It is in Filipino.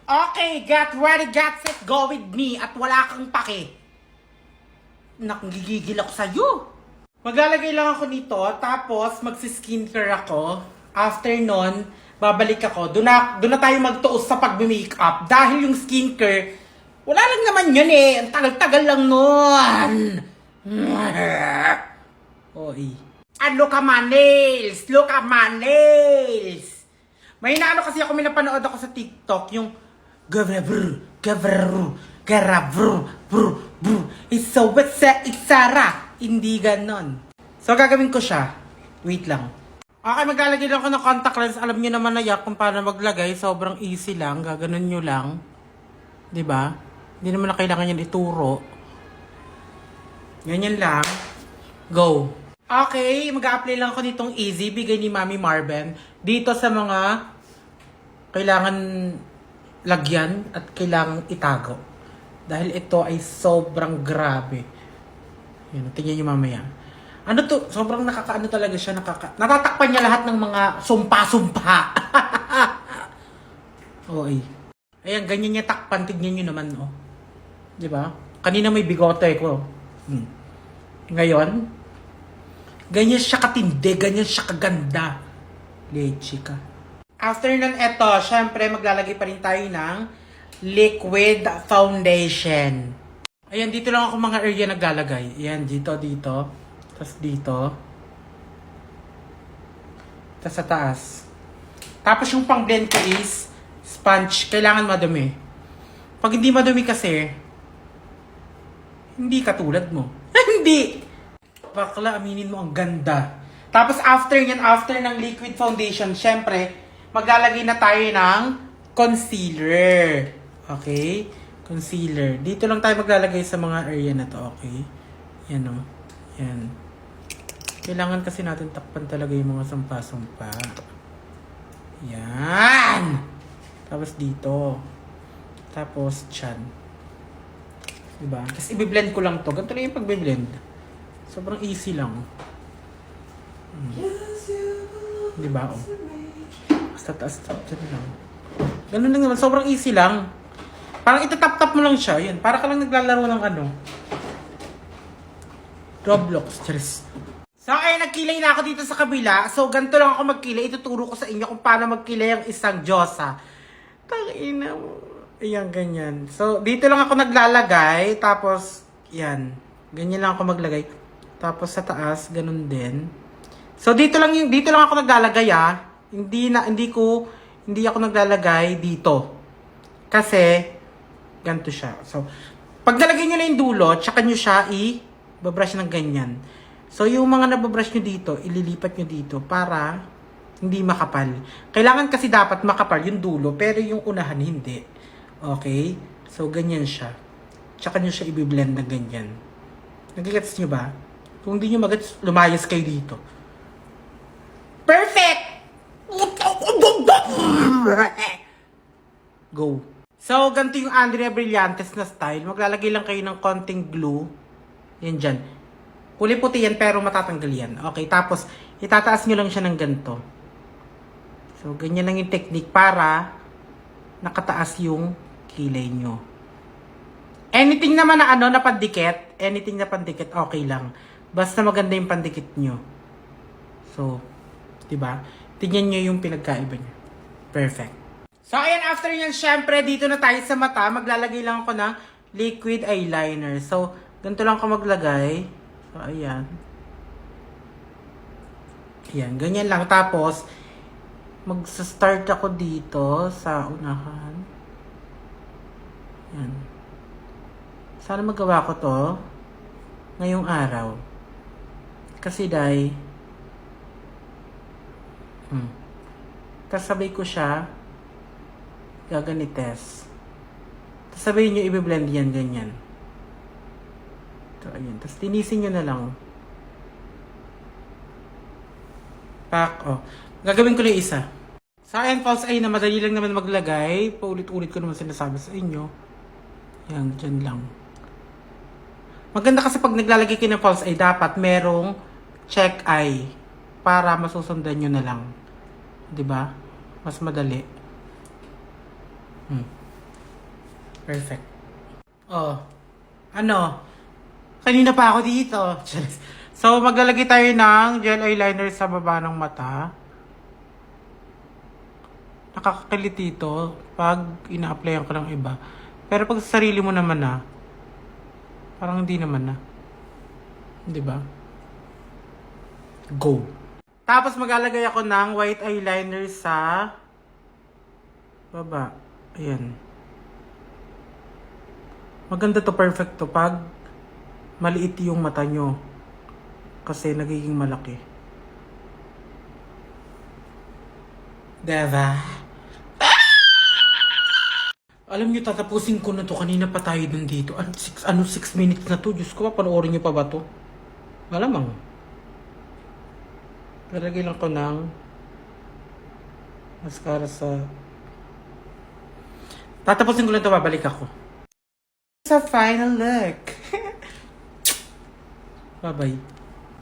Okay, get ready, get set, go with me. At wala kang pake. Nakagigigil ako sa'yo. Maglalagay lang ako nito, tapos magsi-skincare ako. After nun, babalik ako. Doon na tayo magtuos sa pag-makeup. Dahil yung skincare, wala lang naman yun eh. Ang tagal-tagal lang nun. Oy. And look at my nails! Look at my nails! May naano kasi ako, may napanood ako sa TikTok, yung it's so wet sa itsara. Hindi ganon. So, gagawin ko siya. Wait lang. Okay, maglalagay lang ako ng contact lens. Alam niyo naman na yak kung paano maglagay. Sobrang easy lang. Gaganon nyo lang. 'Di ba? Hindi naman na kailangan yan ituro. Ganyan lang. Go. Okay, mag-a-apply lang ako nitong easy. Bigay ni Mami Marben. Dito sa mga kailangan lagyan at kailangan itago. Dahil ito ay sobrang grabe. Yan, tingnan nyo mamaya. Ano to? Sobrang nakakaano talaga siya. Natatakpan niya lahat ng mga sumpa-sumpa. Oy. Ayan, ganyan niya takpan. Tignan nyo naman, oh. Diba? Kanina may bigote ko. Ngayon, ganyan siya katindi. Ganyan siya kaganda. Leche ka. After nun, eto, syempre, maglalagay pa rin tayo ng liquid foundation. Ayan, dito lang ako mga area naglalagay. Ayan, dito. Tapos dito. Tapos sa taas. Tapos yung pang blend ko is sponge. Kailangan madumi. Pag hindi madumi kasi, hindi katulad mo. Hindi! Bakla, aminin mo, ang ganda. Tapos after ng liquid foundation, syempre, maglalagay na tayo ng concealer. Okay? Concealer. Dito lang tayo maglalagay sa mga area na to, okay? Yan o. Yan. Kailangan kasi natin takpan talaga yung mga sumpa-sumpa. Yan! Tapos dito. Tapos dyan. Diba? Tapos i-blend ko lang to. Ganito lang yung pag-blend. Sobrang easy lang. Diba? O. Basta taas lang. Ganun lang naman. Sobrang easy lang. Parang itatap-tap mo lang siya. Yan. Para ka lang naglalaro ng ano. Roblox. Cheers. So, ay nagkilay na ako dito sa kabila. So, ganito lang ako magkilay. Ituturo ko sa inyo kung paano magkilay ang isang Diyosa. Tangina mo. Ayan, ganyan. So, dito lang ako naglalagay. Tapos, yan. Ganyan lang ako maglagay. Tapos, sa taas, ganun din. So, dito lang ako naglalagay, ah. Hindi ako naglalagay dito. Kasi, ganito siya. So, pag nalagay nyo na yung dulo, tsaka nyo siya i-brush ng ganyan. So, yung mga nababrush nyo dito, ililipat nyo dito para hindi makapal. Kailangan kasi dapat makapal yung dulo, pero yung unahan hindi. Okay? So, ganyan siya. Tsaka nyo siya i-blend ng ganyan. Nagigets nyo ba? Kung hindi nyo magets, lumayas kayo dito. Perfect! Go. So, ganito yung Andrea Brillantes na style. Maglalagay lang kayo ng konting glue. Yan dyan. Kulay puti yan, pero matatanggal yan. Okay, tapos, itataas nyo lang siya ng ganito. So, ganyan lang yung technique para nakataas yung kilay nyo. Anything naman na na pandikit, okay lang. Basta maganda yung pandikit nyo. So, diba? Tignan nyo yung pinagkaiba nyo. Perfect. So, ayan, after yan, syempre, dito na tayo sa mata. Maglalagay lang ako ng liquid eyeliner. So, ganito lang ako maglagay. So, ayan. Ayan, ganyan lang. Tapos, mag-start ako dito sa unahan. Ayan. Sana magawa ko to ngayong araw. Kasi tapos sabay ko siya gaganites. Tapos sabihin nyo, i-blend yan, ganyan. So, ayan. Tapos tinisin nyo na lang. Pak, oh. Gagawin ko na yung isa. Sa akin, false eye na madali lang naman maglagay. Paulit-ulit ko naman sinasabi sa inyo. Yan, dyan lang. Maganda kasi pag naglalagay kayo ng false eye, dapat merong check eye. Para masusundan nyo na lang. 'Di ba? Mas madali. Perfect. Oh. Ano? Kanina pa ako dito. Charis. So, maglalagay tayo ng gel eyeliner sa baba ng mata. Nakakakilit dito pag ina-applyan ka ng iba. Pero pag sa sarili mo naman na, parang hindi naman na. Di ba? Go. Tapos maglalagay ako ng white eyeliner sa baba. Ayan. Maganda to, perfect to pag maliit yung mata nyo. Kasi nagiging malaki. Diba? Alam nyo, tatapusin ko na to. Kanina pa tayo dun dito. 6 minutes na to. Diyos ko, panoorin nyo pa ba to? Malamang. Lalagay lang ko ng mascara sa... Tatapusin ko lang to, babalik ako. Sa final look. Bye-bye.